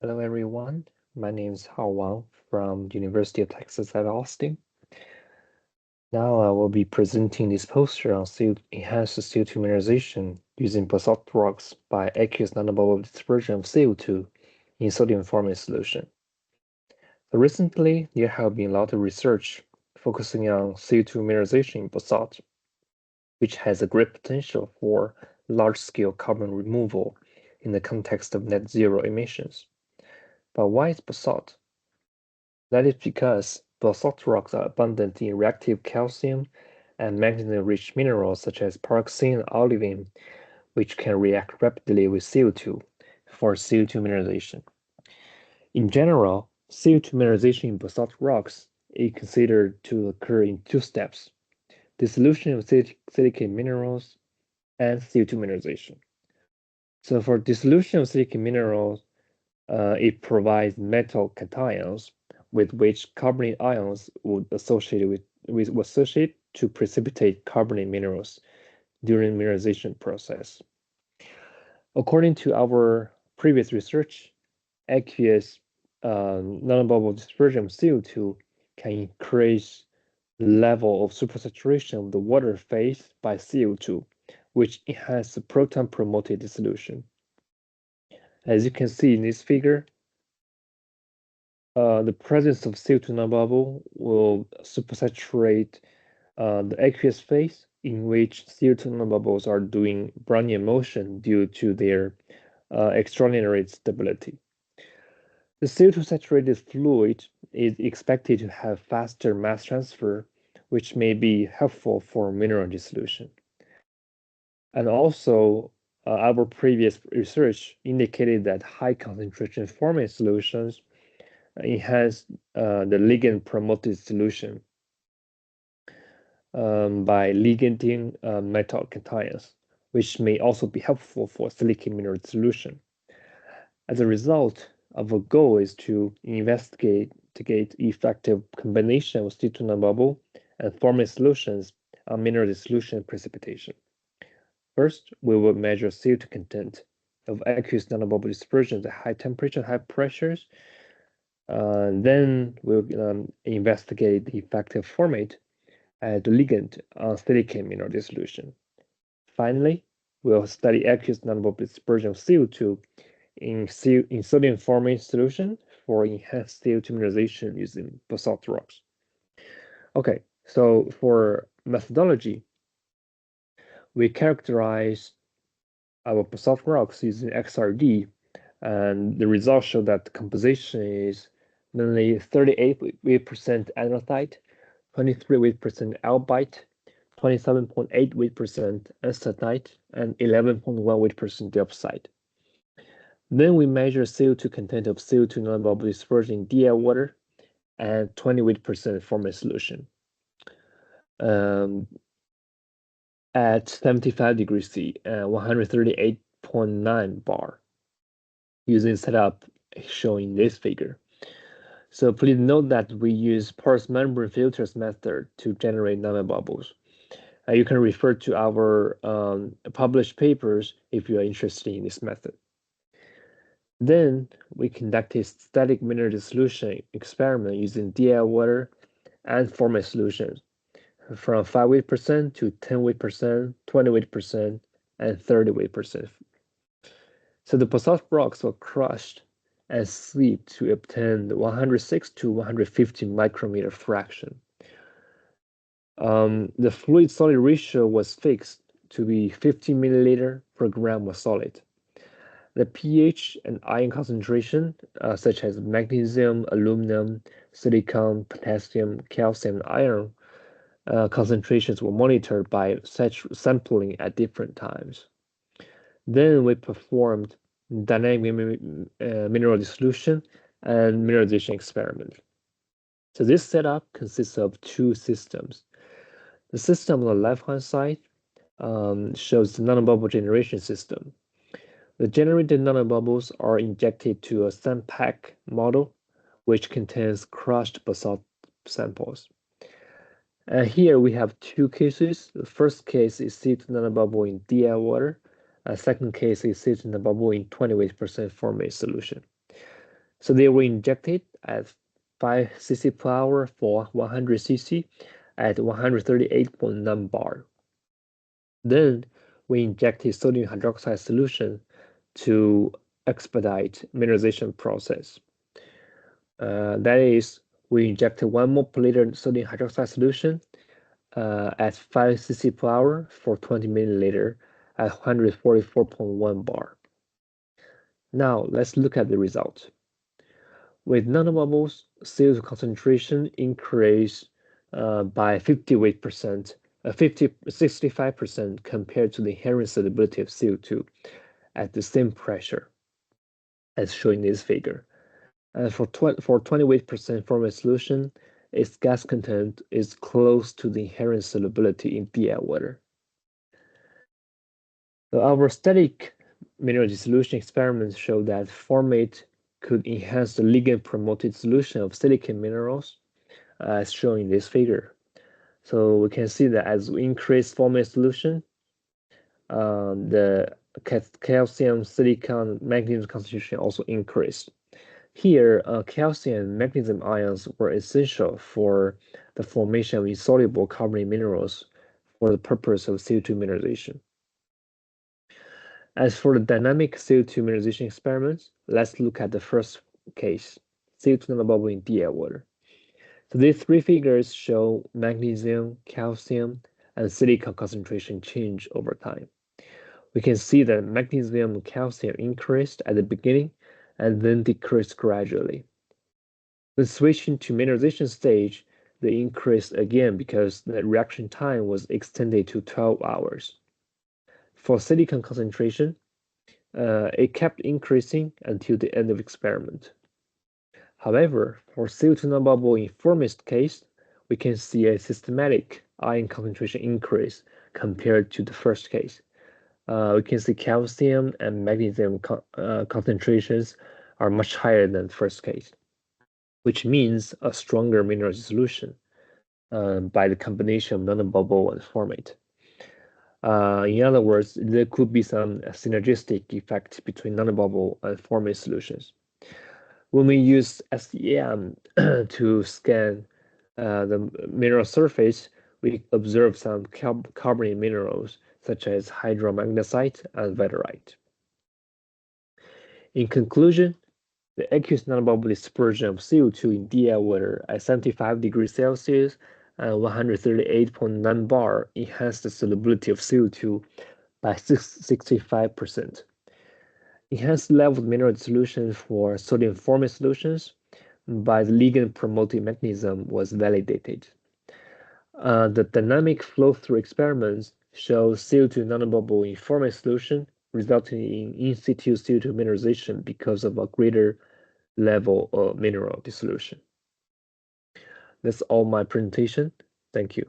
Hello everyone, my name is Hao Wang from the University of Texas at Austin. Now I will be presenting this poster on enhanced CO2 mineralization using basalt rocks by aqueous nanobubble dispersion of CO2 in sodium formate solution. So recently, there have been a lot of research focusing on CO2 mineralization in basalt, which has a great potential for large-scale carbon removal in the context of net zero emissions. But why is basalt? That is because basalt rocks are abundant in reactive calcium and magnesium-rich minerals such as pyroxene and olivine, which can react rapidly with CO2 for CO2 mineralization. In general, CO2 mineralization in basalt rocks is considered to occur in two steps: dissolution of silicate minerals and CO2 mineralization. So for dissolution of silicate minerals, it provides metal cations with which carbonate ions would associate to precipitate carbonate minerals during mineralization process. According to our previous research, aqueous nanobubble dispersion of CO2 can increase the level of supersaturation of the water phase by CO2, which enhances the proton-promoted dissolution. As you can see in this figure, the presence of CO2 nanobubble will supersaturate the aqueous phase, in which CO2 nanobubbles are doing Brownian motion due to their extraordinary stability. The CO2 saturated fluid is expected to have faster mass transfer, which may be helpful for mineral dissolution. And also, our previous research indicated that high concentration formate solutions enhance the ligand-promoted solution by liganding metal cations, which may also be helpful for silicate mineral solution. As a result, our goal is to investigate effective combination of CO2 nanobubble and formate solutions on mineral dissolution precipitation. First, we will measure CO2 content of aqueous nanobubble dispersions at high temperature and high pressures. Then we'll investigate the effective formate as the ligand on silicate mineral dissolution. Finally, we'll study aqueous nanobubble dispersion of CO2 in sodium formate solution for enhanced CO2 mineralization using basalt rocks. Okay, so for methodology, we characterize our basalt rocks using XRD, and the results show that the composition is mainly 38% anorthite, 23% albite, 27.8% astatite, and 11.1% diopside. Then we measure CO2 content of CO2 nanobubble dispersion in DI water and 28% formate solution at 75 degrees C and 138.9 bar using setup shown in this figure. So please note that we use porous membrane filters method to generate nanobubbles. You can refer to our published papers if you are interested in this method. Then we conducted static mineral dissolution experiment using DI water and formate solutions from 5 weight% to 10 weight%, 20 weight%, and 30 weight%. So the basalt rocks were crushed and sieved to obtain the 106 to 150 micrometer fraction. The fluid-solid ratio was fixed to be 50 milliliter per gram of solid. The pH and ion concentration, such as magnesium, aluminum, silicon, potassium, calcium, and iron concentrations were monitored by sampling at different times. Then we performed dynamic mineral dissolution and mineralization experiment. So this setup consists of two systems. The system on the left-hand side shows the nanobubble generation system. The generated nanobubbles are injected to a sandpack model, which contains crushed basalt samples. And here we have two cases. The first case is CO2 nanobubble in DI water. The second case is CO2 nanobubble in 28% formate solution. So they were injected at 5 cc per hour for 100 cc at 138.9 bar. Then we injected sodium hydroxide solution to expedite mineralization process. That is, we injected 1 mole per liter sodium hydroxide solution at 5 cc per hour for 20 milliliter at 144.1 bar. Now let's look at the result. With nanobubbles, CO2 concentration increased by 65% compared to the inherent solubility of CO2 at the same pressure, as shown in this figure. And for 28% formate solution, its gas content is close to the inherent solubility in DI water. So our static mineral dissolution experiments show that formate could enhance the ligand-promoted solution of silicon minerals, as shown in this figure. So we can see that as we increase formate solution, the calcium, silicon, magnesium concentration also increased. Here, calcium and magnesium ions were essential for the formation of insoluble carbonate minerals for the purpose of CO2 mineralization. As for the dynamic CO2 mineralization experiments, let's look at the first case, CO2 nanobubble in DI water. So these 3 figures show magnesium, calcium, and silicon concentration change over time. We can see that magnesium and calcium increased at the beginning and then decreased gradually. When switching to mineralization stage, they increased again because the reaction time was extended to 12 hours. For silicon concentration, it kept increasing until the end of experiment. However, for CO2 nanobubble in formate case, we can see a systematic ion concentration increase compared to the first case. We can see calcium and magnesium concentrations are much higher than the first case, which means a stronger mineral dissolution by the combination of nanobubble and formate. In other words, there could be some synergistic effect between nanobubble and formate solutions. When we use SEM to scan the mineral surface, we observe some carbonate minerals such as hydromagnesite and vaterite. In conclusion, the aqueous nanobubble dispersion of CO2 in DI water at 75 degrees Celsius and 138.9 bar enhanced the solubility of CO2 by 65%. Enhanced level of mineral dissolution for sodium formate solutions by the ligand promoting mechanism was validated. The dynamic flow-through experiments show CO2 nanobubble in formate solution, resulting in situ CO2 mineralization because of a greater level of mineral dissolution. That's all my presentation. Thank you.